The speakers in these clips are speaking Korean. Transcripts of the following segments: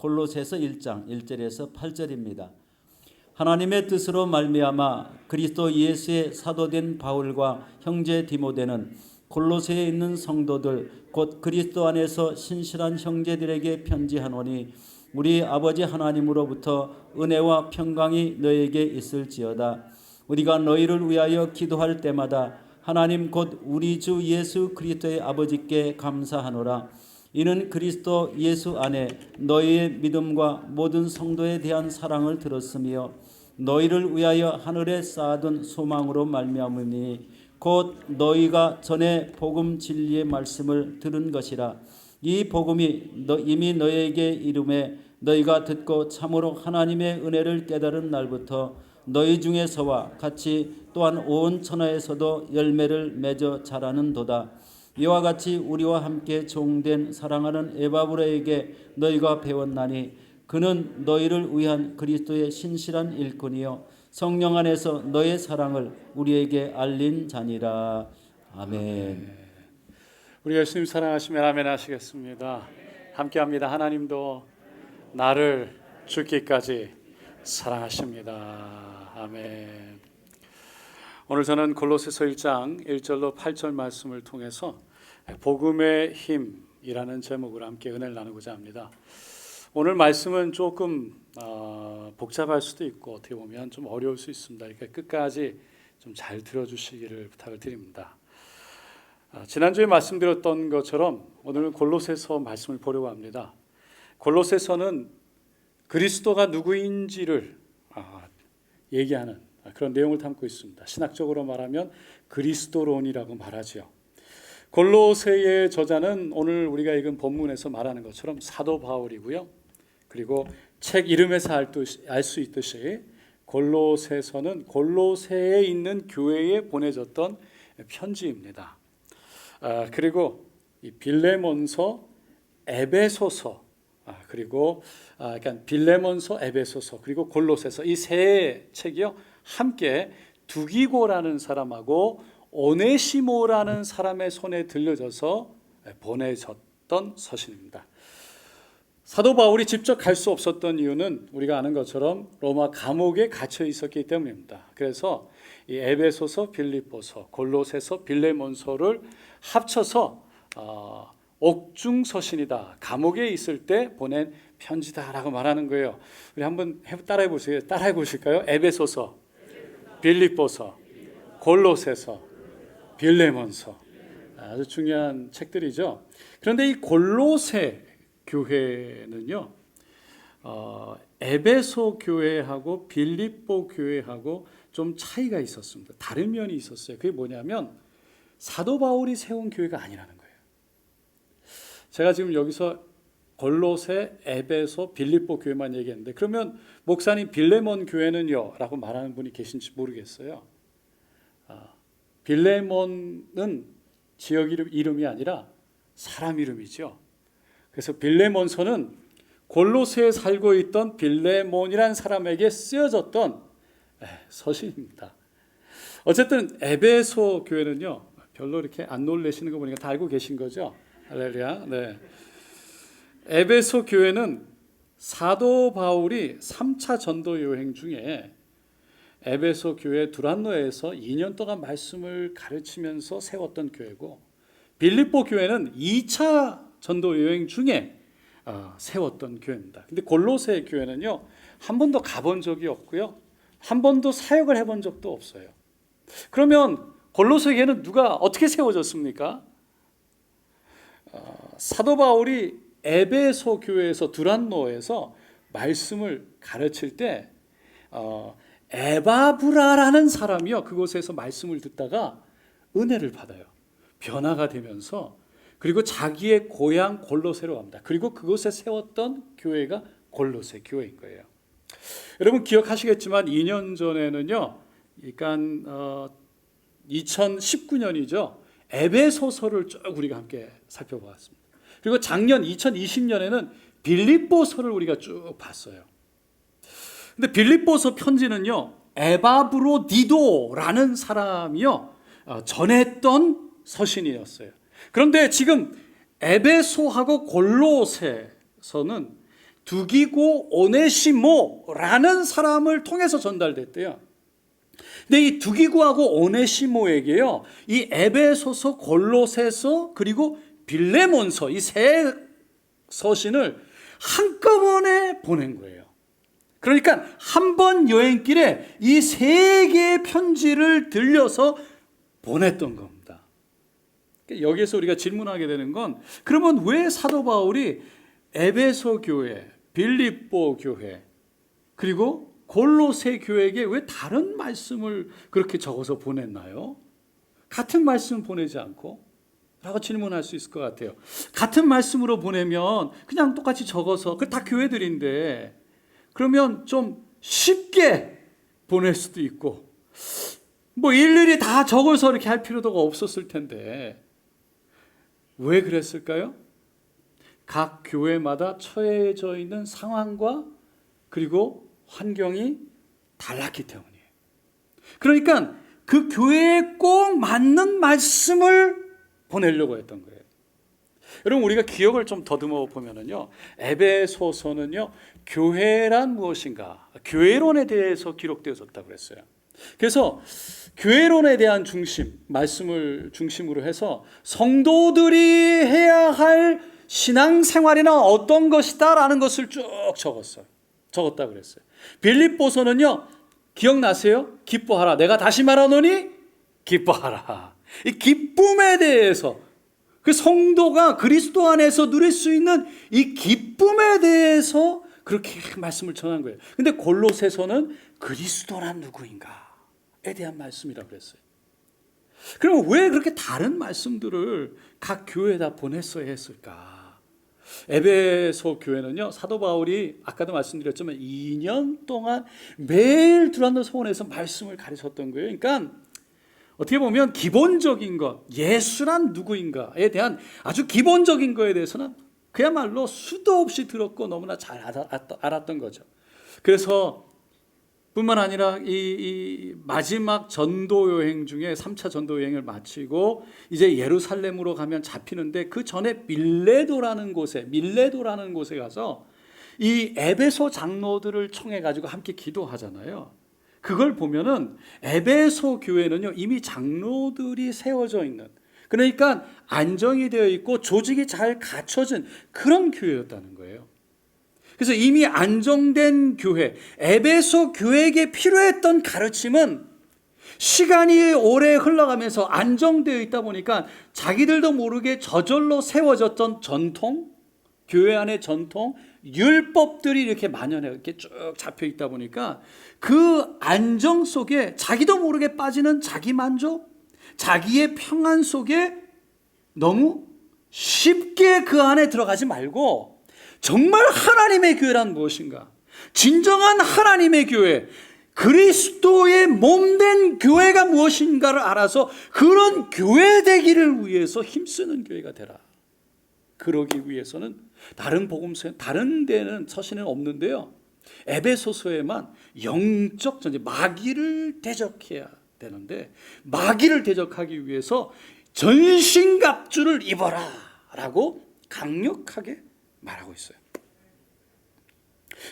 골로새서 1장 1절에서 8절입니다. 하나님의 뜻으로 말미암아 그리스도 예수의 사도된 바울과 형제 디모데는 골로새에 있는 성도들 곧 그리스도 안에서 신실한 형제들에게 편지하노니 우리 아버지 하나님으로부터 은혜와 평강이 너에게 있을지어다. 우리가 너희를 위하여 기도할 때마다 하나님 곧 우리 주 예수 그리스도의 아버지께 감사하노라. 이는 그리스도 예수 안에 너희의 믿음과 모든 성도에 대한 사랑을 들었으며 너희를 위하여 하늘에 쌓아둔 소망으로 말미암으니 곧 너희가 전에 복음 진리의 말씀을 들은 것이라. 이 복음이 이미 너희에게 이름에 너희가 듣고 참으로 하나님의 은혜를 깨달은 날부터 너희 중에서와 같이 또한 온 천하에서도 열매를 맺어 자라는도다. 이와 같이 우리와 함께 종된 사랑하는 에바브라에게 너희가 배웠나니 그는 너희를 위한 그리스도의 신실한 일꾼이요 성령 안에서 너의 사랑을 우리에게 알린 자니라. 아멘. 우리 예수님 사랑하시면 아멘 하시겠습니다. 함께합니다. 하나님도 나를 죽기까지 사랑하십니다. 아멘. 오늘 저는 골로새서 1장 1절로 8절 말씀을 통해서 복음의 힘이라는 제목으로 함께 은혜를 나누고자 합니다. 오늘 말씀은 조금 복잡할 수도 있고 어떻게 보면 좀 어려울 수 있습니다. 그러니까 끝까지 좀 잘 들어주시기를 부탁을 드립니다. 지난주에 말씀드렸던 것처럼 오늘은 골로새서 말씀을 보려고 합니다. 골로새서는 그리스도가 누구인지를 얘기하는 그런 내용을 담고 있습니다. 신학적으로 말하면 그리스도론이라고 말하지요. 골로새의 저자는 오늘 우리가 읽은 본문에서 말하는 것처럼 사도 바울이고요. 그리고 책 이름에서 알 수 있듯이 골로새서는 골로새에 있는 교회에 보내졌던 편지입니다. 그리고 이 빌레몬서, 에베소서, 그리고 그러니까 빌레몬서, 에베소서, 그리고 골로새서 이 세 책이요 함께 두기고라는 사람하고 오네시모라는 사람의 손에 들려져서 보내졌던 서신입니다. 사도 바울이 직접 갈 수 없었던 이유는 우리가 아는 것처럼 로마 감옥에 갇혀 있었기 때문입니다. 그래서 이 에베소서, 빌립보서, 골로새서, 빌레몬서를 합쳐서 옥중 서신이다. 감옥에 있을 때 보낸 편지다라고 말하는 거예요. 우리 한번 따라해 보실까요? 에베소서, 빌립보서, 골로새서, 빌레몬서. 아주 중요한 책들이죠. 그런데 이 골로새 교회는요, 에베소 교회하고 빌립보 교회하고 좀 차이가 있었습니다. 다른 면이 있었어요. 그게 뭐냐면 사도 바울이 세운 교회가 아니라는 거예요. 제가 지금 여기서 골로새, 에베소, 빌립보 교회만 얘기했는데 그러면 목사님 빌레몬 교회는요? 라고 말하는 분이 계신지 모르겠어요. 빌레몬은 지역 이름이 아니라 사람 이름이죠. 그래서 빌레몬서는 골로새에 살고 있던 빌레몬이라는 사람에게 쓰여졌던 서신입니다. 어쨌든 에베소 교회는요, 별로 이렇게 안 놀라시는 거 보니까 다 알고 계신 거죠. 할렐루야. 네. 에베소 교회는 사도 바울이 3차 전도 여행 중에 에베소 교회 두란노에서 2년 동안 말씀을 가르치면서 세웠던 교회고, 빌립보 교회는 2차 전도 여행 중에 세웠던 교회입니다. 근데 골로새 교회는요, 한 번도 가본 적이 없고요, 한 번도 사역을 해본 적도 없어요. 그러면 골로새 교회는 누가 어떻게 세워졌습니까? 사도 바울이 에베소 교회에서 두란노에서 말씀을 가르칠 때 에바브라라는 사람이요, 그곳에서 말씀을 듣다가 은혜를 받아요. 변화가 되면서, 그리고 자기의 고향 골로새로 갑니다. 그리고 그곳에 세웠던 교회가 골로새 교회인 거예요. 여러분 기억하시겠지만 2년 전에는요, 그러니까 2019년이죠. 에베소서를 쭉 우리가 함께 살펴보았습니다. 그리고 작년 2020년에는 빌립보서를 우리가 쭉 봤어요. 근데 빌립보서 편지는요, 에바브로디도라는 사람이요 전했던 서신이었어요. 그런데 지금 에베소하고 골로새서는 두기고 오네시모라는 사람을 통해서 전달됐대요. 근데 이 두기고하고 오네시모에게요, 이 에베소서, 골로새서 그리고 빌레몬서 이 세 서신을 한꺼번에 보낸 거예요. 그러니까 한 번 여행길에 이 세 개의 편지를 들려서 보냈던 겁니다. 여기에서 우리가 질문하게 되는 건, 그러면 왜 사도 바울이 에베소 교회, 빌립보 교회, 그리고 골로새 교회에게 왜 다른 말씀을 그렇게 적어서 보냈나요? 같은 말씀 보내지 않고? 라고 질문할 수 있을 것 같아요. 같은 말씀으로 보내면 그냥 똑같이 적어서, 그 다 교회들인데 그러면 좀 쉽게 보낼 수도 있고, 뭐 일일이 다 적어서 이렇게 할 필요도 없었을 텐데 왜 그랬을까요? 각 교회마다 처해져 있는 상황과 그리고 환경이 달랐기 때문이에요. 그러니까 그 교회에 꼭 맞는 말씀을 보내려고 했던 거예요. 여러분, 우리가 기억을 좀 더듬어 보면은요, 에베소서는요, 교회란 무엇인가, 교회론에 대해서 기록되어졌다고 그랬어요. 그래서 교회론에 대한 말씀을 중심으로 해서 성도들이 해야 할 신앙생활이나 어떤 것이다라는 것을 쭉 적었다 그랬어요. 빌립보서는요, 기억나세요? 기뻐하라. 내가 다시 말하노니 기뻐하라. 이 기쁨에 대해서, 그 성도가 그리스도 안에서 누릴 수 있는 이 기쁨에 대해서 그렇게 말씀을 전한 거예요. 근데 골로새서는 그리스도란 누구인가에 대한 말씀이라고 그랬어요. 그럼 왜 그렇게 다른 말씀들을 각 교회에다 보냈어야 했을까? 에베소 교회는요, 사도 바울이 아까도 말씀드렸지만 2년 동안 매일 두란노 서원에서 말씀을 가르쳤던 거예요. 그러니까 어떻게 보면 기본적인 것, 예수란 누구인가에 대한 아주 기본적인 거에 대해서는 그야말로 수도 없이 들었고 너무나 잘 알았던 거죠. 그래서 뿐만 아니라 이 마지막 전도 여행 중에 3차 전도 여행을 마치고 이제 예루살렘으로 가면 잡히는데, 그 전에 밀레도라는 곳에 가서 이 에베소 장로들을 청해 가지고 함께 기도하잖아요. 그걸 보면은 에베소 교회는요, 이미 장로들이 세워져 있는, 그러니까 안정이 되어 있고 조직이 잘 갖춰진 그런 교회였다는 거예요. 그래서 이미 안정된 교회, 에베소 교회에게 필요했던 가르침은 시간이 오래 흘러가면서 안정되어 있다 보니까 자기들도 모르게 저절로 세워졌던 전통, 교회 안의 전통, 율법들이 이렇게 만연해 이렇게 쭉 잡혀 있다 보니까 그 안정 속에 자기도 모르게 빠지는 자기 만족, 자기의 평안 속에 너무 쉽게 그 안에 들어가지 말고, 정말 하나님의 교회란 무엇인가, 진정한 하나님의 교회, 그리스도의 몸된 교회가 무엇인가를 알아서 그런 교회 되기를 위해서 힘쓰는 교회가 되라. 그러기 위해서는 다른 복음서, 다른 데는 서신은 없는데요, 에베소서에만 영적 전쟁, 마귀를 대적해야 되는데, 마귀를 대적하기 위해서 전신갑주를 입어라 라고 강력하게 말하고 있어요.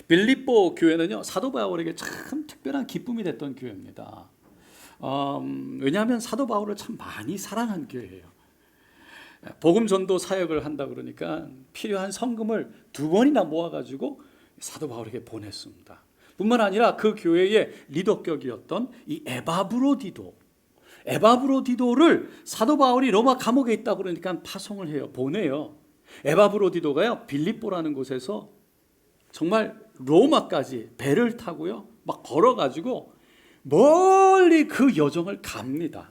빌립보 교회는요, 사도 바울에게 참 특별한 기쁨이 됐던 교회입니다. 왜냐하면 사도 바울을 참 많이 사랑한 교회예요. 복음 전도 사역을 한다 그러니까 필요한 성금을 2번이나 모아가지고 사도 바울에게 보냈습니다. 뿐만 아니라 그 교회의 리더격이었던 이 에바브로디도를 사도 바울이 로마 감옥에 있다 그러니까 파송을 해요. 보내요. 에바브로디도가요, 빌립보라는 곳에서 정말 로마까지 배를 타고요, 막 걸어가지고 멀리 그 여정을 갑니다.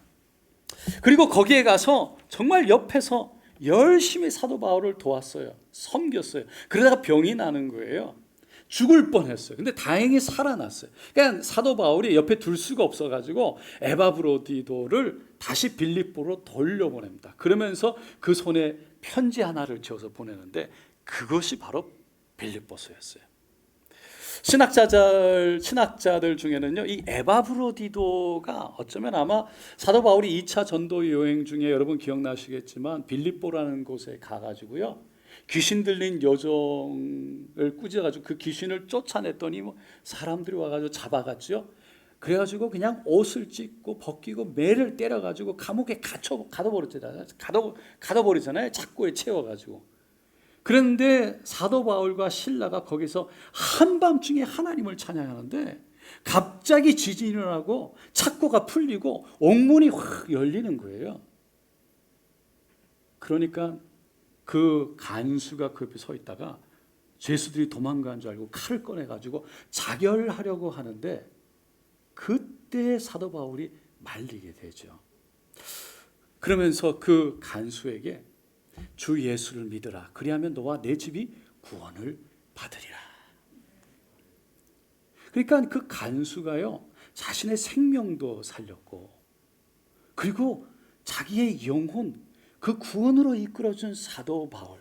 그리고 거기에 가서 정말 옆에서 열심히 사도 바울을 도왔어요. 섬겼어요. 그러다가 병이 나는 거예요. 죽을 뻔했어요. 근데 다행히 살아났어요. 그러니까 사도 바울이 옆에 둘 수가 없어가지고 에바브로디도를 다시 빌립보로 돌려보냅니다. 그러면서 그 손에 편지 하나를 지어서 보내는데, 그것이 바로 빌립보서였어요. 신학자들 중에는요, 이 에바브로디도가 어쩌면 아마 사도 바울이 2차 전도 여행 중에 여러분 기억나시겠지만 빌립보라는 곳에 가가지고요, 귀신 들린 여종을 꾸져가지고 그 귀신을 쫓아냈더니 뭐 사람들이 와가지고 잡아갔죠. 그래가지고 그냥 옷을 찢고 벗기고 매를 때려가지고 감옥에 가둬버리잖아요. 착고에 채워가지고. 그런데 사도 바울과 실라가 거기서 한밤중에 하나님을 찬양하는데 갑자기 지진이 일어나고 착고가 풀리고 옥문이 확 열리는 거예요. 그러니까 그 간수가 그 옆에 서 있다가 죄수들이 도망간 줄 알고 칼을 꺼내가지고 자결하려고 하는데 그때 사도 바울이 말리게 되죠. 그러면서 그 간수에게 주 예수를 믿으라. 그리하면 너와 내 집이 구원을 받으리라. 그러니까 그 간수가요, 자신의 생명도 살렸고, 그리고 자기의 영혼, 그 구원으로 이끌어준 사도 바울,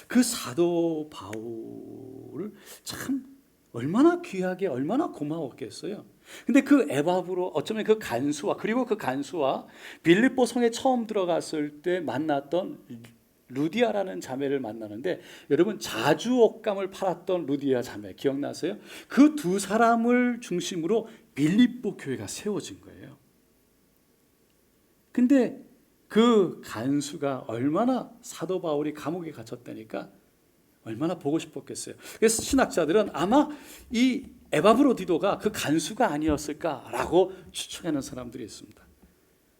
그 사도 바울을 참 얼마나 귀하게, 얼마나 고마웠겠어요. 근데 그 에바브로 어쩌면 그 간수와, 그리고 그 간수와 빌립보 성에 처음 들어갔을 때 만났던 루디아라는 자매를 만나는데, 여러분 자주 옷감을 팔았던 루디아 자매 기억나세요? 그 두 사람을 중심으로 빌립보 교회가 세워진 거예요. 근데 그 간수가 얼마나 사도 바울이 감옥에 갇혔다니까 얼마나 보고 싶었겠어요. 그래서 신학자들은 아마 이 에바브로디도가 그 간수가 아니었을까라고 추측하는 사람들이 있습니다.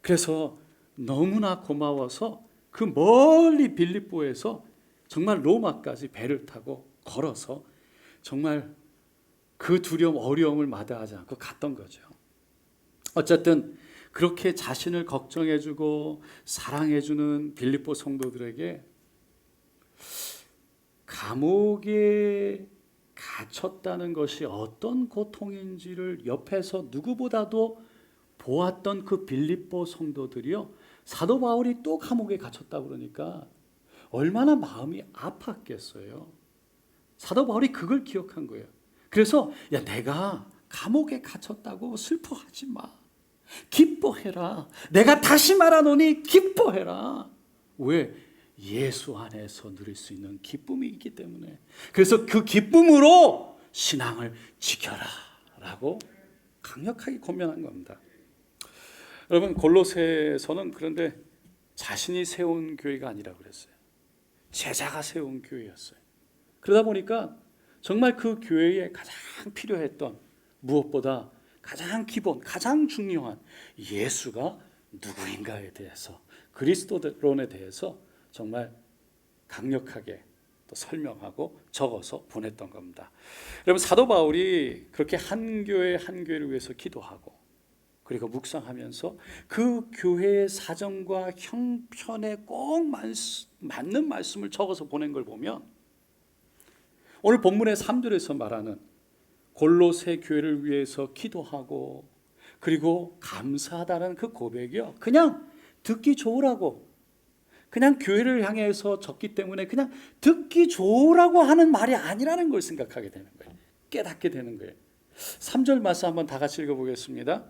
그래서 너무나 고마워서 그 멀리 빌립보에서 정말 로마까지 배를 타고 걸어서 정말 그 두려움 어려움을 마다하지 않고 갔던 거죠. 어쨌든 그렇게 자신을 걱정해주고 사랑해주는 빌립보 성도들에게 감옥에 갇혔다는 것이 어떤 고통인지를 옆에서 누구보다도 보았던 그 빌립보 성도들이요, 사도 바울이 또 감옥에 갇혔다 그러니까 얼마나 마음이 아팠겠어요. 사도 바울이 그걸 기억한 거예요. 그래서 야, 내가 감옥에 갇혔다고 슬퍼하지 마. 기뻐해라. 내가 다시 말하노니 기뻐해라. 왜? 예수 안에서 누릴 수 있는 기쁨이 있기 때문에. 그래서 그 기쁨으로 신앙을 지켜라 라고 강력하게 권면한 겁니다. 여러분, 골로새에서는 그런데 자신이 세운 교회가 아니라 그랬어요. 제자가 세운 교회였어요. 그러다 보니까 정말 그 교회에 가장 필요했던, 무엇보다 가장 기본, 가장 중요한 예수가 누구인가에 대해서, 그리스도론에 대해서 정말 강력하게 또 설명하고 적어서 보냈던 겁니다. 여러분, 사도 바울이 그렇게 한 교회 한 교회를 위해서 기도하고 그리고 묵상하면서 그 교회의 사정과 형편에 꼭 맞는 말씀을 적어서 보낸 걸 보면, 오늘 본문의 3절에서 말하는 골로새 교회를 위해서 기도하고 그리고 감사하다는 그 고백이요, 그냥 듣기 좋으라고, 그냥 교회를 향해서 적기 때문에 그냥 듣기 좋으라고 하는 말이 아니라는 걸 생각하게 되는 거예요. 깨닫게 되는 거예요. 3절 말씀 한번 다 같이 읽어보겠습니다.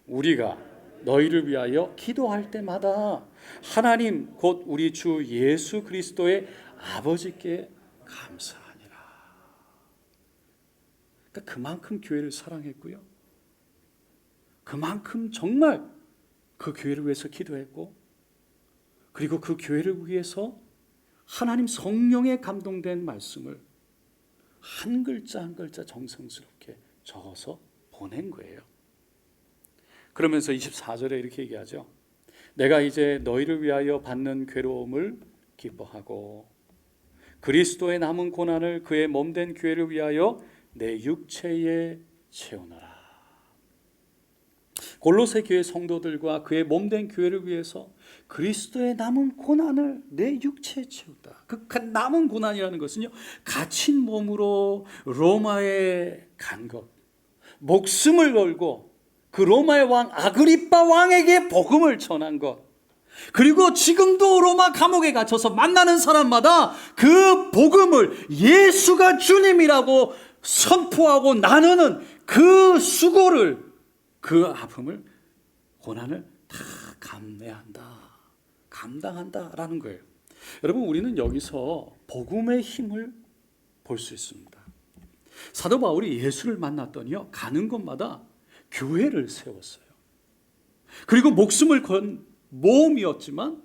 우리가 너희를 위하여 기도할 때마다 하나님 곧 우리 주 예수 그리스도의 아버지께 감사하니라. 그러니까 그만큼 교회를 사랑했고요, 그만큼 정말 그 교회를 위해서 기도했고, 그리고 그 교회를 위해서 하나님 성령에 감동된 말씀을 한 글자 한 글자 정성스럽게 적어서 보낸 거예요. 그러면서 24절에 이렇게 얘기하죠. 내가 이제 너희를 위하여 받는 괴로움을 기뻐하고 그리스도의 남은 고난을 그의 몸된 교회를 위하여 내 육체에 채우노라. 골로새 교회 성도들과 그의 몸된 교회를 위해서 그리스도의 남은 고난을 내 육체에 채우다. 그 남은 고난이라는 것은요, 갇힌 몸으로 로마에 간 것, 목숨을 걸고 그 로마의 왕 아그리빠 왕에게 복음을 전한 것, 그리고 지금도 로마 감옥에 갇혀서 만나는 사람마다 그 복음을 예수가 주님이라고 선포하고 나누는 그 수고를, 그 아픔을, 고난을 다 감내한다, 감당한다라는 거예요. 여러분, 우리는 여기서 복음의 힘을 볼 수 있습니다. 사도 바울이 예수를 만났더니요, 가는 곳마다 교회를 세웠어요. 그리고 목숨을 건 모험이었지만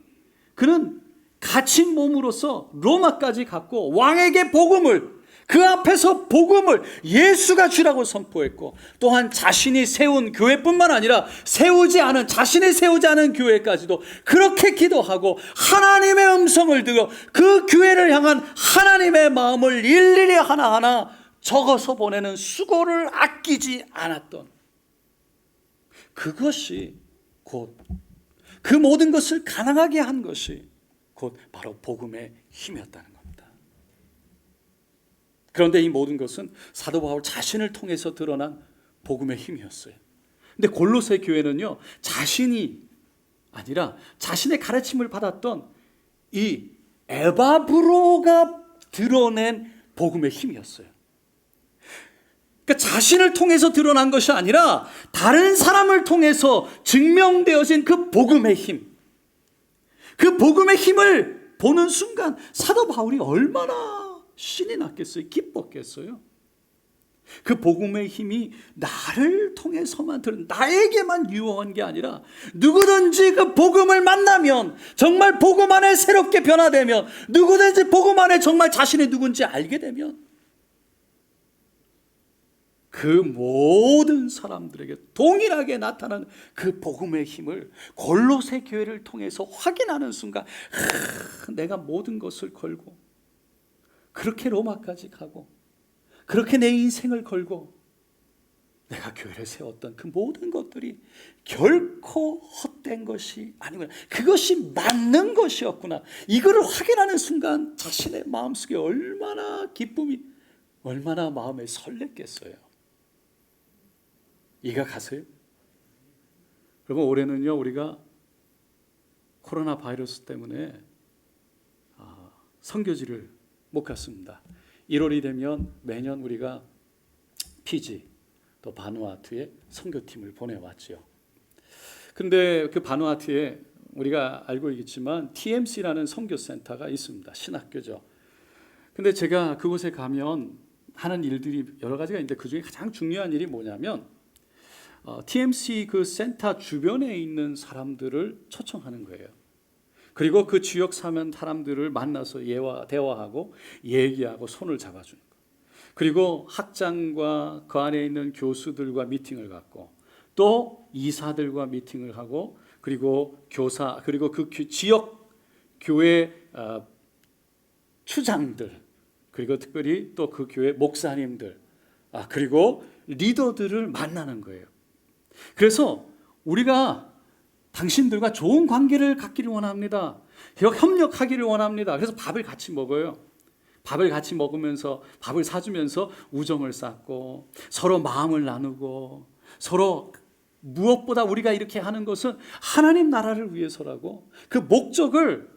그는 갇힌 몸으로서 로마까지 갔고 왕에게 복음을, 그 앞에서 복음을 예수가 주라고 선포했고, 또한 자신이 세운 교회뿐만 아니라 자신이 세우지 않은 교회까지도 그렇게 기도하고 하나님의 음성을 들어 그 교회를 향한 하나님의 마음을 일일이 하나하나 적어서 보내는 수고를 아끼지 않았던, 그것이 곧 그 모든 것을 가능하게 한 것이 곧 바로 복음의 힘이었다는 겁니다. 그런데 이 모든 것은 사도 바울 자신을 통해서 드러난 복음의 힘이었어요. 근데 골로새 교회는요, 자신이 아니라 자신의 가르침을 받았던 이 에바브로가 드러낸 복음의 힘이었어요. 그러니까 자신을 통해서 드러난 것이 아니라 다른 사람을 통해서 증명되어진 그 복음의 힘, 그 복음의 힘을 보는 순간 사도 바울이 얼마나 신이 났겠어요? 기뻤겠어요? 그 복음의 힘이 나를 통해서만 나에게만 유효한 게 아니라 누구든지 그 복음을 만나면, 정말 복음 안에 새롭게 변화되면, 누구든지 복음 안에 정말 자신이 누군지 알게 되면 그 모든 사람들에게 동일하게 나타나는 그 복음의 힘을 골로새 교회를 통해서 확인하는 순간, 내가 모든 것을 걸고 그렇게 로마까지 가고 그렇게 내 인생을 걸고 내가 교회를 세웠던 그 모든 것들이 결코 헛된 것이 아니구나, 그것이 맞는 것이었구나, 이거를 확인하는 순간 자신의 마음속에 얼마나 기쁨이, 얼마나 마음에 설렜겠어요. 이해가 가세요? 여러분, 올해는요, 우리가 코로나 바이러스 때문에 선교지를 못 갔습니다. 1월이 되면 매년 우리가 피지 또 바누아투에 선교팀을 보내왔죠. 근데 그 바누아투에 우리가 알고 있겠지만 TMC라는 선교센터가 있습니다. 신학교죠. 근데 제가 그곳에 가면 하는 일들이 여러 가지가 있는데 그중에 가장 중요한 일이 뭐냐면 TMC 그 센터 주변에 있는 사람들을 초청하는 거예요. 그리고 그 지역 사는 사람들을 만나서 대화하고 얘기하고 손을 잡아주는 거예요. 그리고 학장과 그 안에 있는 교수들과 미팅을 갖고, 또 이사들과 미팅을 하고, 그리고 교사, 그리고 그 지역 교회 추장들, 그리고 특별히 또 그 교회 목사님들, 그리고 리더들을 만나는 거예요. 그래서 우리가 당신들과 좋은 관계를 갖기를 원합니다. 협력하기를 원합니다. 그래서 밥을 같이 먹어요. 밥을 같이 먹으면서, 밥을 사주면서 우정을 쌓고 서로 마음을 나누고, 서로 무엇보다 우리가 이렇게 하는 것은 하나님 나라를 위해서라고, 그 목적을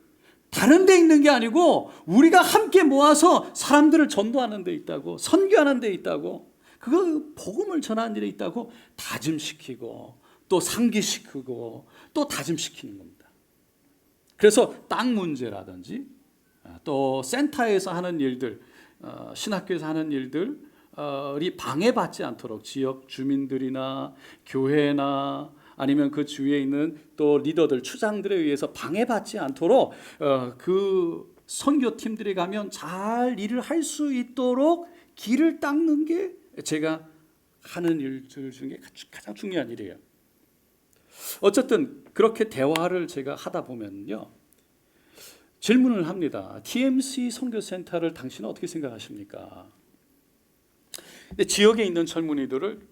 다른 데 있는 게 아니고 우리가 함께 모아서 사람들을 전도하는 데 있다고, 선교하는 데 있다고, 그거 복음을 전하는 데 있다고 다짐시키고 또 상기시키고 또 다짐시키는 겁니다. 그래서 땅 문제라든지 또 센터에서 하는 일들, 신학교에서 하는 일들이 방해받지 않도록 지역 주민들이나 교회나 아니면 그 주위에 있는 또 리더들, 추장들에 의해서 방해받지 않도록 그 선교팀들이 가면 잘 일을 할 수 있도록 길을 닦는 게 제가 하는 일들 중에 가장 중요한 일이에요. 어쨌든 그렇게 대화를 제가 하다 보면요, 질문을 합니다. TMC 선교센터를 당신은 어떻게 생각하십니까? 근데 지역에 있는 젊은이들을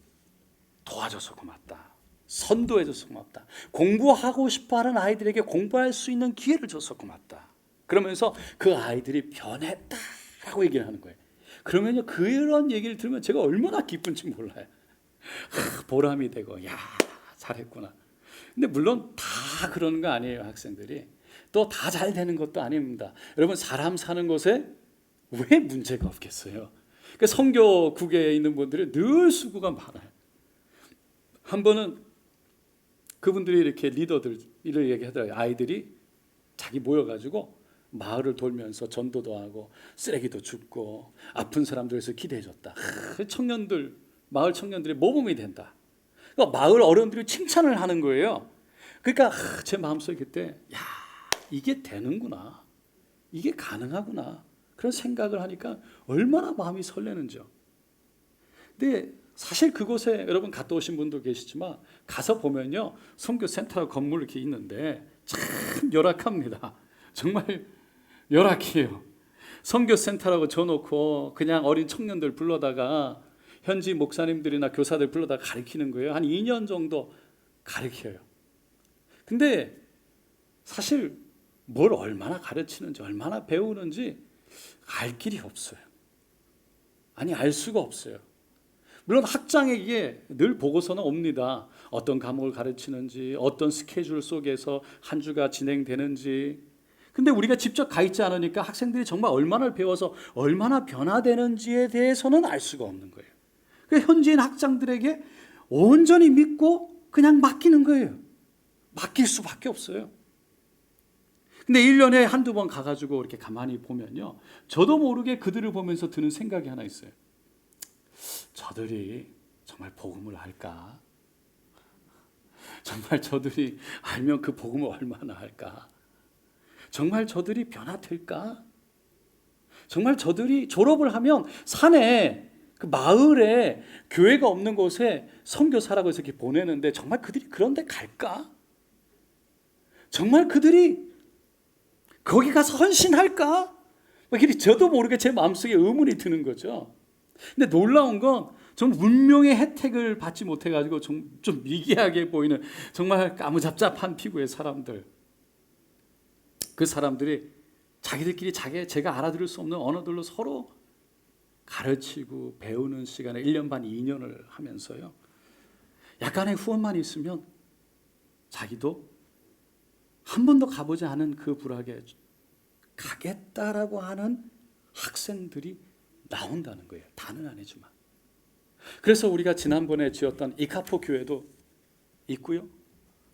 도와줘서 고맙다, 선도해줘서 고맙다, 공부하고 싶어하는 아이들에게 공부할 수 있는 기회를 줘서 고맙다, 그러면서 그 아이들이 변했다라고 얘기를 하는 거예요. 그러면요, 그런 얘기를 들으면 제가 얼마나 기쁜지 몰라요. 보람이 되고, 야, 잘했구나. 근데 물론 다 그러는 거 아니에요. 학생들이 또 다 잘 되는 것도 아닙니다. 여러분, 사람 사는 곳에 왜 문제가 없겠어요? 그러니까 선교국에 있는 분들이 늘 수고가 많아요. 한 번은 그분들이 이렇게 리더들 이를 얘기하더라고요. 아이들이 자기 모여가지고 마을을 돌면서 전도도 하고 쓰레기도 줍고 아픈 사람들에서 기대해줬다. 청년들, 마을 청년들의 모범이 된다. 그러니까 마을 어른들이 칭찬을 하는 거예요. 그러니까 제 마음속에 그때 야, 이게 되는구나. 이게 가능하구나. 그런 생각을 하니까 얼마나 마음이 설레는지요. 근데 사실 그곳에 여러분 갔다 오신 분도 계시지만 가서 보면요, 선교센터 건물 이렇게 있는데 참 열악합니다. 정말 열악해요. 선교센터라고 줘놓고 그냥 어린 청년들 불러다가 현지 목사님들이나 교사들 불러다가 가르치는 거예요. 한 2년 정도 가르쳐요. 근데 사실 뭘 얼마나 가르치는지 얼마나 배우는지 알 길이 없어요. 아니, 알 수가 없어요. 물론 학장에게 늘 보고서는 옵니다. 어떤 과목을 가르치는지, 어떤 스케줄 속에서 한 주가 진행되는지. 근데 우리가 직접 가 있지 않으니까 학생들이 정말 얼마나 배워서 얼마나 변화되는지에 대해서는 알 수가 없는 거예요. 그래서 현지인 학장들에게 온전히 믿고 그냥 맡기는 거예요. 맡길 수밖에 없어요. 근데 1년에 한두 번 가가지고 이렇게 가만히 보면요, 저도 모르게 그들을 보면서 드는 생각이 하나 있어요. 저들이 정말 복음을 알까? 정말 저들이 알면 그 복음을 얼마나 할까? 정말 저들이 변화될까? 정말 저들이 졸업을 하면 산에, 그 마을에, 교회가 없는 곳에 선교사라고 해서 이렇게 보내는데 정말 그들이 그런 데 갈까? 정말 그들이 거기 가서 헌신할까? 저도 모르게 제 마음속에 의문이 드는 거죠. 근데 놀라운 건 정말 문명의 혜택을 받지 못해가지고 좀 미개하게 보이는 정말 까무잡잡한 피부의 사람들, 그 사람들이 자기들끼리 제가 알아들을 수 없는 언어들로 서로 가르치고 배우는 시간에 1년 반 2년을 하면서요, 약간의 후원만 있으면 자기도 한 번도 가보지 않은 그 부락에 가겠다라고 하는 학생들이 나온다는 거예요. 다는 아니지만. 그래서 우리가 지난번에 지었던 이카포 교회도 있고요,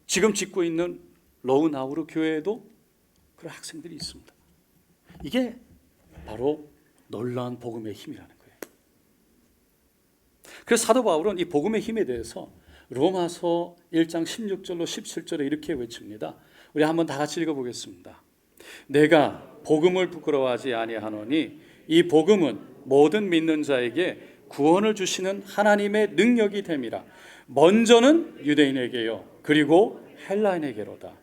지금 짓고 있는 로우나우르 교회에도 그런 학생들이 있습니다. 이게 바로 놀라운 복음의 힘이라는 거예요. 그래서 사도 바울은 이 복음의 힘에 대해서 로마서 1장 16절로 17절에 이렇게 외칩니다. 우리 한번 다 같이 읽어보겠습니다. 내가 복음을 부끄러워하지 아니하노니 이 복음은 모든 믿는 자에게 구원을 주시는 하나님의 능력이 됨이라. 먼저는 유대인에게요, 그리고 헬라인에게로다.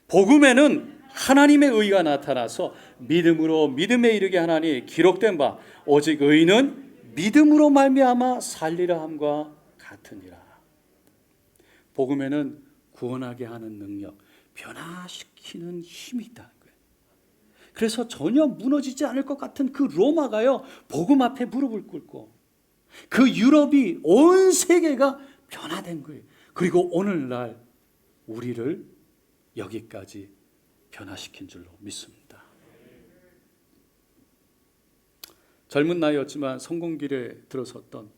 복음에는 하나님의 의가 나타나서 믿음으로 믿음에 이르게 하나니 기록된 바 오직 의인은 믿음으로 말미암아 살리라 함과 같으니라. 복음에는 구원하게 하는 능력, 변화시키는 힘이 있다는 거예요. 그래서 전혀 무너지지 않을 것 같은 그 로마가요, 복음 앞에 무릎을 꿇고 그 유럽이, 온 세계가 변화된 거예요. 그리고 오늘날 우리를 여기까지 변화시킨 줄로 믿습니다. 젊은 나이였지만 성공길에 들어섰던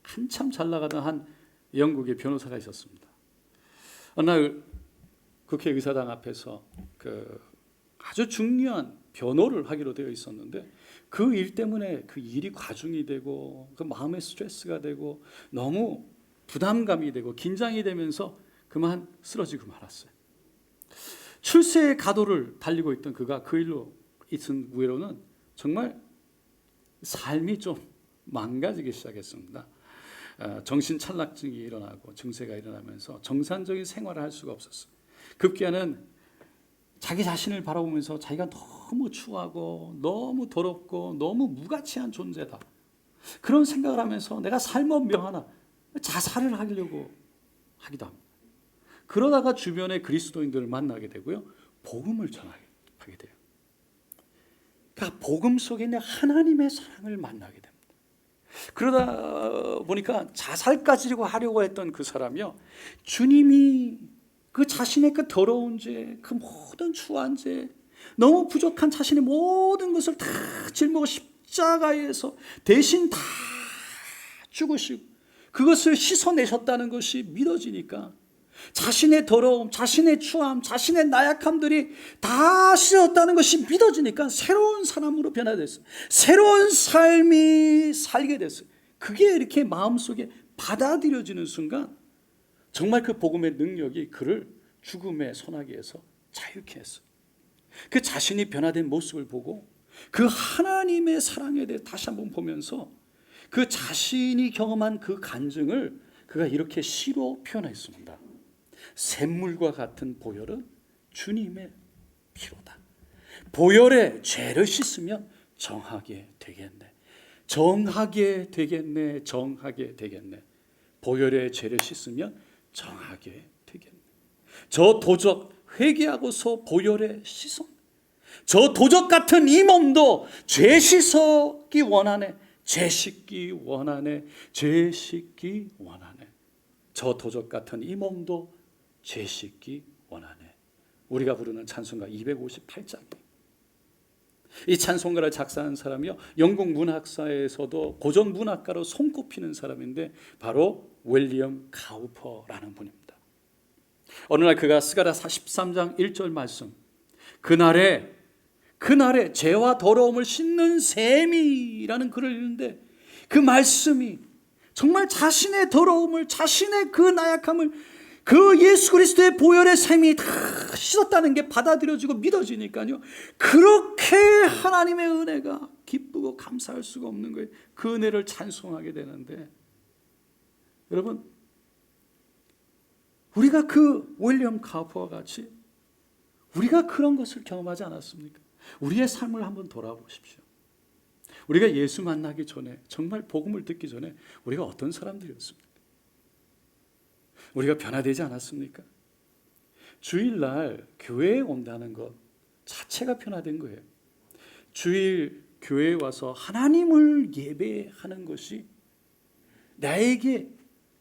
한참 잘 나가던 한 영국의 변호사가 있었습니다. 어느 날 국회의사당 앞에서 아주 중요한 변호를 하기로 되어 있었는데 그 일 때문에 그 일이 과중이 되고 그 마음의 스트레스가 되고 너무 부담감이 되고 긴장이 되면서 그만 쓰러지고 말았어요. 출세의 가도를 달리고 있던 그가 그 일로 있은 후에로는 정말 삶이 좀 망가지기 시작했습니다. 정신 착락증이 일어나고 증세가 일어나면서 정상적인 생활을 할 수가 없었어요. 급기야는 자기 자신을 바라보면서 자기가 너무 추하고 너무 더럽고 너무 무가치한 존재다, 그런 생각을 하면서 내가 삶은 명 하나 자살을 하려고 하기도 합니다. 그러다가 주변의 그리스도인들을 만나게 되고요, 복음을 전하게 돼요. 그러니까 복음 속에 있는 하나님의 사랑을 만나게 됩니다. 그러다 보니까 자살까지 하려고 했던 그 사람이요, 주님이 그 자신의 그 더러운 죄, 그 모든 추한 죄, 너무 부족한 자신의 모든 것을 다 짊어지고 십자가에서 대신 다 죽으시고 그것을 씻어내셨다는 것이 믿어지니까 자신의 더러움, 자신의 추함, 자신의 나약함들이 다 씻었다는 것이 믿어지니까 새로운 사람으로 변화됐어요. 새로운 삶이 살게 됐어요. 그게 이렇게 마음속에 받아들여지는 순간 정말 그 복음의 능력이 그를 죽음의 소나기에서 자유케 했어요. 그 자신이 변화된 모습을 보고 그 하나님의 사랑에 대해 다시 한번 보면서 그 자신이 경험한 그 간증을 그가 이렇게 시로 표현했습니다. 샘물과 같은 보혈은 주님의 피로다. 보혈에 죄를 씻으면 정하게 되겠네. 정하게 되겠네. 정하게 되겠네. 보혈에 죄를 씻으면 정하게 되겠네. 저 도적 회개하고서 보혈에 씻어. 저 도적 같은 이 몸도 죄 씻기 원하네. 죄 씻기 원하네. 죄 씻기 원하네. 저 도적 같은 이 몸도 죄 씻기 원하네. 우리가 부르는 찬송가 258장이에요. 이 찬송가를 작사한 사람이요, 영국 문학사에서도 고전 문학가로 손꼽히는 사람인데 바로 윌리엄 카우퍼라는 분입니다. 어느 날 그가 스가랴 13장 1절 말씀, 그날에 죄와 더러움을 씻는 셈이라는 글을 읽는데 그 말씀이 정말 자신의 더러움을, 자신의 그 나약함을 그 예수 그리스도의 보혈의 셈이 다 씻었다는 게 받아들여지고 믿어지니까요, 그렇게 하나님의 은혜가 기쁘고 감사할 수가 없는 거예요. 그 은혜를 찬송하게 되는데, 여러분, 우리가 그 윌리엄 카퍼와 같이 우리가 그런 것을 경험하지 않았습니까? 우리의 삶을 한번 돌아보십시오. 우리가 예수 만나기 전에, 정말 복음을 듣기 전에 우리가 어떤 사람들이었습니까? 우리가 변화되지 않았습니까? 주일날 교회에 온다는 것 자체가 변화된 거예요. 주일 교회에 와서 하나님을 예배하는 것이 나에게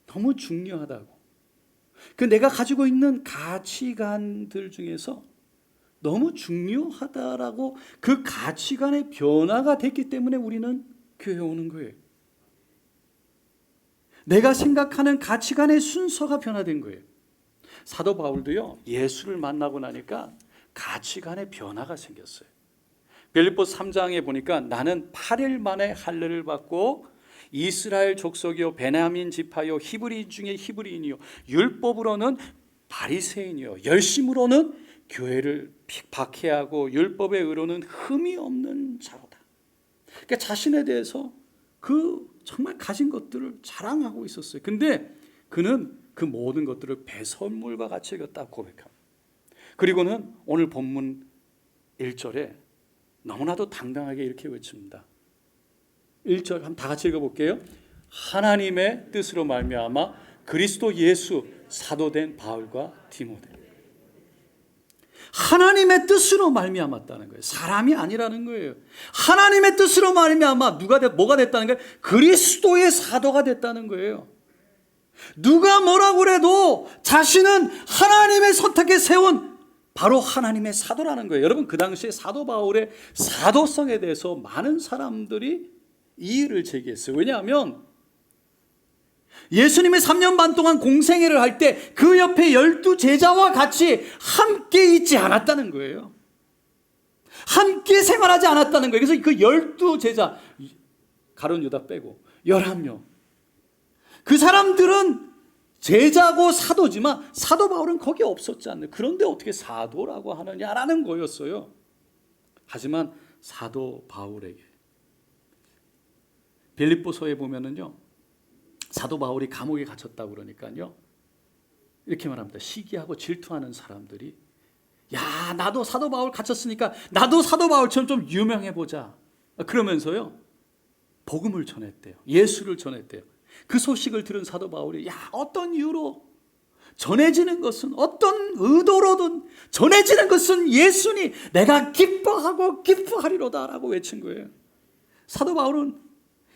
너무 중요하다고, 그 내가 가지고 있는 가치관들 중에서 너무 중요하다라고 그 가치관의 변화가 됐기 때문에 우리는 교회에 오는 거예요. 내가 생각하는 가치관의 순서가 변화된 거예요. 사도 바울도요, 예수를 만나고 나니까 가치관의 변화가 생겼어요. 빌립보서 3장에 보니까 나는 8일 만에 할례를 받고 이스라엘 족속이요 베냐민 지파요 히브리 중에 히브리인이요 율법으로는 바리새인이요 열심으로는 교회를 박해하고 율법의 의로는 흠이 없는 자로다. 그러니까 자신에 대해서 그 정말 가진 것들을 자랑하고 있었어요. 근데 그는 그 모든 것들을 배설물과 같이 여겼다 고백합니다. 그리고는 오늘 본문 1절에 너무나도 당당하게 이렇게 외칩니다. 1절 한번 다 같이 읽어볼게요. 하나님의 뜻으로 말미암아 그리스도 예수 사도된 바울과 디모데. 하나님의 뜻으로 말미암았다는 거예요. 사람이 아니라는 거예요. 하나님의 뜻으로 말미암아 뭐가 됐다는 거예요? 그리스도의 사도가 됐다는 거예요. 누가 뭐라고 그래도 자신은 하나님의 선택에 세운 바로 하나님의 사도라는 거예요. 여러분, 그 당시에 사도 바울의 사도성에 대해서 많은 사람들이 이의를 제기했어요. 왜냐하면 예수님이 3년 반 동안 공생애를 할 때 그 옆에 12제자와 같이 함께 있지 않았다는 거예요. 함께 생활하지 않았다는 거예요. 그래서 그 12제자, 가룟 유다 빼고 11명, 그 사람들은 제자고 사도지만 사도 바울은 거기에 없었지 않나요? 그런데 어떻게 사도라고 하느냐라는 거였어요. 하지만 사도 바울에게 빌립보서에 보면은요, 사도 바울이 감옥에 갇혔다고 그러니까요, 이렇게 말합니다. 시기하고 질투하는 사람들이, 야, 나도 사도 바울 갇혔으니까 나도 사도 바울처럼 좀 유명해 보자, 그러면서요 복음을 전했대요. 예수를 전했대요. 그 소식을 들은 사도 바울이, 야, 어떤 이유로 전해지는 것은, 어떤 의도로든 전해지는 것은 예수니 내가 기뻐하고 기뻐하리로다라고 외친 거예요. 사도 바울은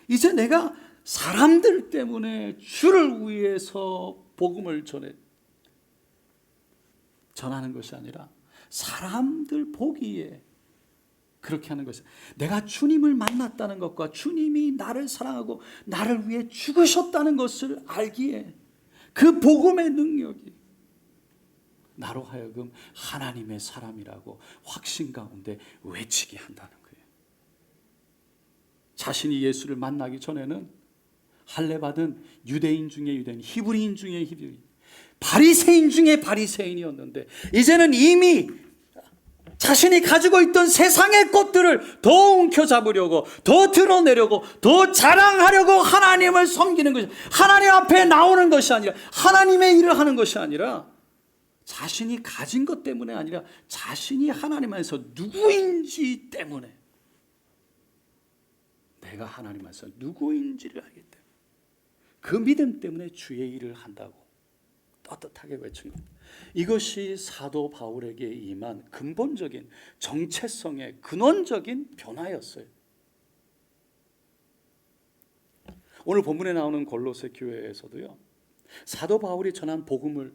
이제 내가 사람들 때문에 주를 위해서 복음을 전하는 것이 아니라 사람들 보기에 그렇게 하는 것이에요. 내가 주님을 만났다는 것과 주님이 나를 사랑하고 나를 위해 죽으셨다는 것을 알기에 그 복음의 능력이 나로 하여금 하나님의 사람이라고 확신 가운데 외치게 한다는 거예요. 자신이 예수를 만나기 전에는 할례받은 유대인 중에 유대인, 히브리인 중에 히브리인, 바리새인 중에 바리새인이었는데 이제는 이미 자신이 가지고 있던 세상의 것들을 더 움켜잡으려고, 더 드러내려고, 더 자랑하려고 하나님을 섬기는 것이, 하나님 앞에 나오는 것이 아니라, 하나님의 일을 하는 것이 아니라 자신이 가진 것 때문에 아니라 자신이 하나님 안에서 누구인지 때문에, 내가 하나님 안에서 누구인지를 알기 때문에, 그 믿음 때문에 주의 일을 한다고 떳떳하게 외친 겁니다. 이것이 사도 바울에게 임한 근본적인 정체성의 근원적인 변화였어요. 오늘 본문에 나오는 골로새 교회에서도요, 사도 바울이 전한 복음을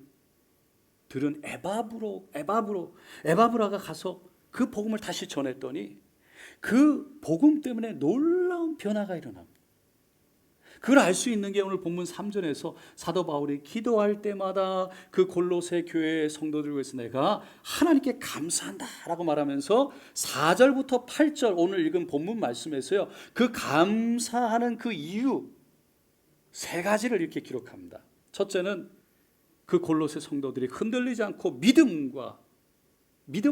들은 에바브라가 가서 그 복음을 다시 전했더니 그 복음 때문에 놀라운 변화가 일어납니다. 그걸 알 수 있는 게 오늘 본문 3절에서 사도 바울이 기도할 때마다 그 골로새 교회의 성도들을 위해서 내가 하나님께 감사한다라고 말하면서 4절부터 8절 오늘 읽은 본문 말씀에서요, 그 감사하는 그 이유 3가지를 이렇게 기록합니다. 첫째는 그 골로새 성도들이 흔들리지 않고 믿음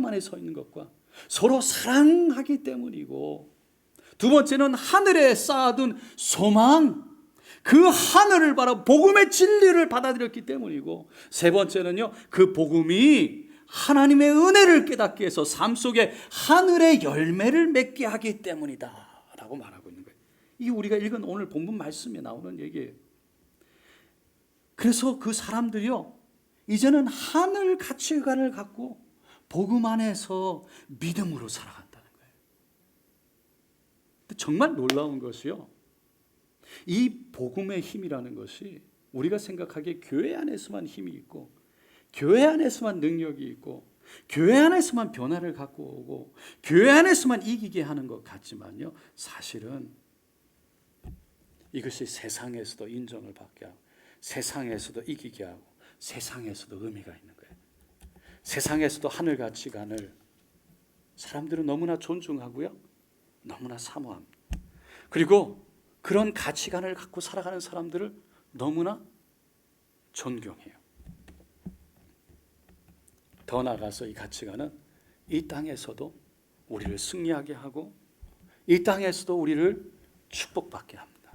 안에 서 있는 것과 서로 사랑하기 때문이고, 두 번째는 하늘에 쌓아둔 소망, 그 하늘을 바라 복음의 진리를 받아들였기 때문이고, 세 번째는요, 그 복음이 하나님의 은혜를 깨닫게 해서 삶 속에 하늘의 열매를 맺게 하기 때문이다 라고 말하고 있는 거예요. 이게 우리가 읽은 오늘 본문 말씀에 나오는 얘기예요. 그래서 그 사람들이요, 이제는 하늘 가치관을 갖고 복음 안에서 믿음으로 살아간다는 거예요. 근데 정말 놀라운 것이요, 이 복음의 힘이라는 것이 우리가 생각하기에 교회 안에서만 힘이 있고, 교회 안에서만 능력이 있고, 교회 안에서만 변화를 갖고 오고, 교회 안에서만 이기게 하는 것 같지만요, 사실은 이것이 세상에서도 인정을 받게 하고, 세상에서도 이기게 하고, 세상에서도 의미가 있는 거예요. 세상에서도 하늘 가치관을 사람들은 너무나 존중하고요, 너무나 사모합니다. 그리고 그런 가치관을 갖고 살아가는 사람들을 너무나 존경해요. 더 나아가서 이 가치관은 이 땅에서도 우리를 승리하게 하고, 이 땅에서도 우리를 축복받게 합니다.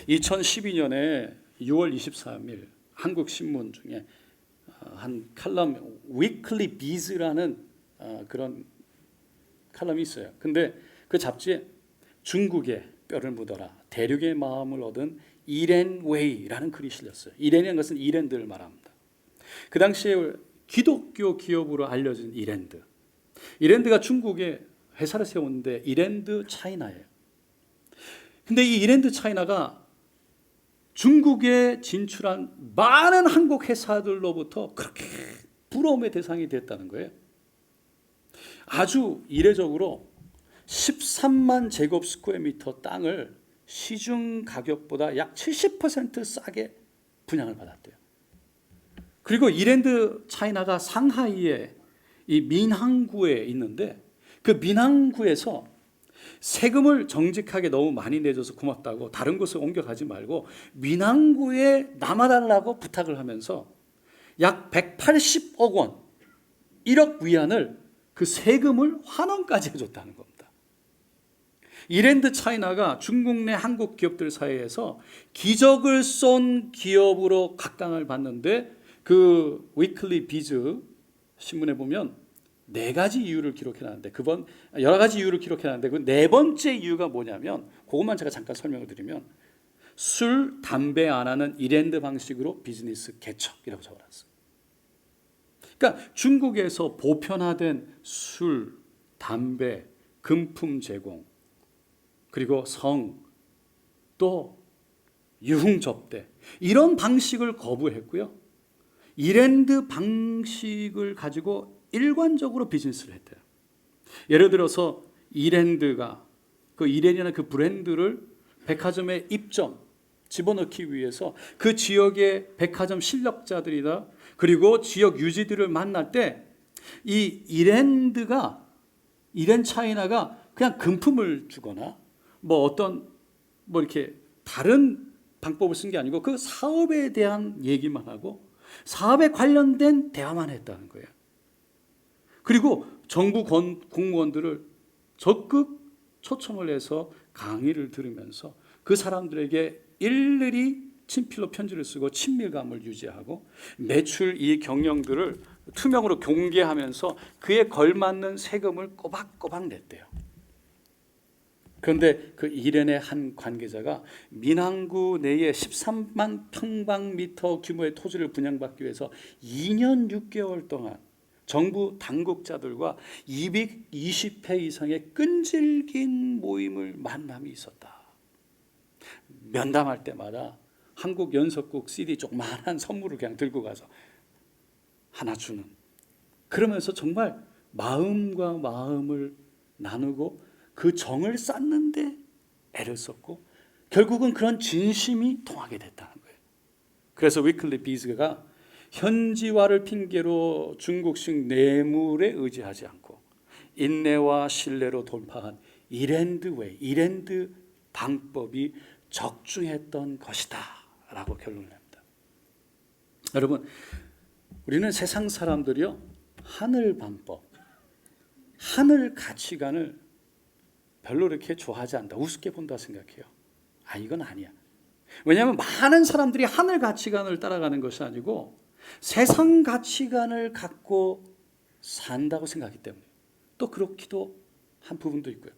2012년에 6월 23일 한국 신문 중에 한 칼럼, 위클리 비즈라는 그런 칼럼이 있어요. 근데 그 잡지에 중국의 뼈를 묻어라, 대륙의 마음을 얻은 이랜웨이라는 글이 실렸어요. 이랜이라는 것은 이랜드를 말합니다. 그 당시에 기독교 기업으로 알려진 이랜드가 중국에 회사를 세웠는데 이랜드 차이나예요. 근데 이 이랜드 차이나가 중국에 진출한 많은 한국 회사들로부터 그렇게 부러움의 대상이 됐다는 거예요. 아주 이례적으로 13만 제곱 스퀘어미터 땅을 시중 가격보다 약 70% 싸게 분양을 받았대요. 그리고 이랜드 차이나가 상하이에 이 민항구에 있는데, 그 민항구에서 세금을 정직하게 너무 많이 내줘서 고맙다고 다른 곳에 옮겨가지 말고 민항구에 남아달라고 부탁을 하면서 약 180억 원, 1억 위안을 그 세금을 환원까지 해줬다는 겁니다. 이랜드 차이나가 중국 내 한국 기업들 사이에서 기적을 쏜 기업으로 각광을 받는데, 그 위클리 비즈 신문에 보면 4가지 이유를 기록해놨는데, 여러 가지 이유를 기록해놨는데 그 4번째 이유가 뭐냐면, 그것만 제가 잠깐 설명을 드리면, 술, 담배 안 하는 이랜드 방식으로 비즈니스 개척이라고 적어놨어요. 그러니까 중국에서 보편화된 술, 담배, 금품 제공, 그리고 성, 또 유흥 접대, 이런 방식을 거부했고요, 이랜드 방식을 가지고 일관적으로 비즈니스를 했대요. 예를 들어서 이랜드가 그 이랜이라는 그 브랜드를 백화점에 입점, 집어넣기 위해서 그 지역의 백화점 실력자들이다 그리고 지역 유지들을 만날 때 이 이랜 차이나가 그냥 금품을 주거나 뭐 어떤 뭐 이렇게 다른 방법을 쓴 게 아니고 그 사업에 대한 얘기만 하고 사업에 관련된 대화만 했다는 거예요. 그리고 정부 공무원들을 적극 초청을 해서 강의를 들으면서 그 사람들에게 일일이 친필로 편지를 쓰고 친밀감을 유지하고 매출 이익 경영들을 투명으로 공개하면서 그에 걸맞는 세금을 꼬박꼬박 냈대요. 그런데 그 이랜의 한 관계자가 민항구 내에 13만 평방미터 규모의 토지를 분양받기 위해서 2년 6개월 동안 정부 당국자들과 220회 이상의 끈질긴 만남이 있었다. 면담할 때마다 한국 연속국 CD 조그마한 선물을 그냥 들고 가서 하나 주는, 그러면서 정말 마음과 마음을 나누고 그 정을 쌓는데 애를 썼고 결국은 그런 진심이 통하게 됐다는 거예요. 그래서 위클리 비즈가 현지화를 핑계로 중국식 뇌물에 의지하지 않고 인내와 신뢰로 돌파한 이랜드 방법이 적중했던 것이다 라고 결론을 냅니다. 여러분, 우리는 세상 사람들이요, 하늘 방법, 하늘 가치관을 별로 이렇게 좋아하지 않는다, 우습게 본다 생각해요. 이건 아니야. 왜냐하면 많은 사람들이 하늘 가치관을 따라가는 것이 아니고 세상 가치관을 갖고 산다고 생각하기 때문에, 또 그렇기도 한 부분도 있고요.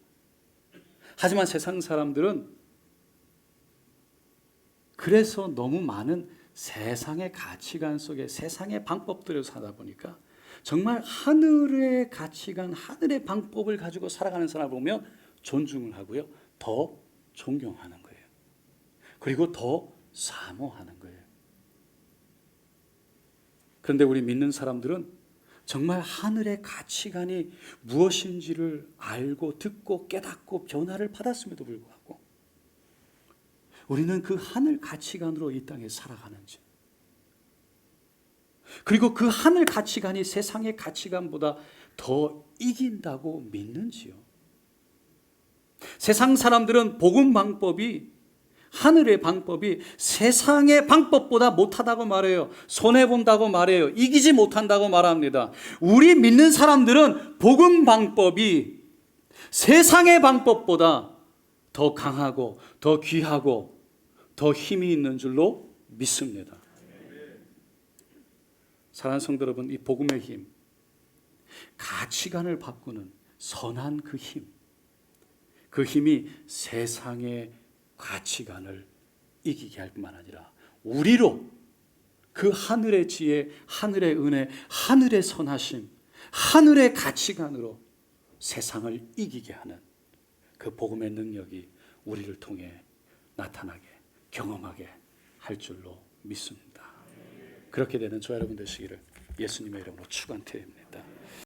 하지만 세상 사람들은 그래서 너무 많은 세상의 가치관 속에 세상의 방법들을 사다 보니까 정말 하늘의 가치관, 하늘의 방법을 가지고 살아가는 사람을 보면 존중을 하고요, 더 존경하는 거예요. 그리고 더 사모하는 거예요. 그런데 우리 믿는 사람들은 정말 하늘의 가치관이 무엇인지를 알고 듣고 깨닫고 변화를 받았음에도 불구하고 우리는 그 하늘 가치관으로 이 땅에 살아가는지, 그리고 그 하늘 가치관이 세상의 가치관보다 더 이긴다고 믿는지요. 세상 사람들은 복음 방법이, 하늘의 방법이 세상의 방법보다 못하다고 말해요. 손해본다고 말해요. 이기지 못한다고 말합니다. 우리 믿는 사람들은 복음 방법이 세상의 방법보다 더 강하고 더 귀하고 더 힘이 있는 줄로 믿습니다. 사랑하는 성도 여러분, 이 복음의 힘, 가치관을 바꾸는 선한 그 힘, 그 힘이 세상의 가치관을 이기게 할 뿐만 아니라 우리로 그 하늘의 지혜, 하늘의 은혜, 하늘의 선하심, 하늘의 가치관으로 세상을 이기게 하는 그 복음의 능력이 우리를 통해 나타나게, 경험하게 할 줄로 믿습니다. 그렇게 되는 저 여러분 되시기를 예수님의 이름으로 축원드립니다.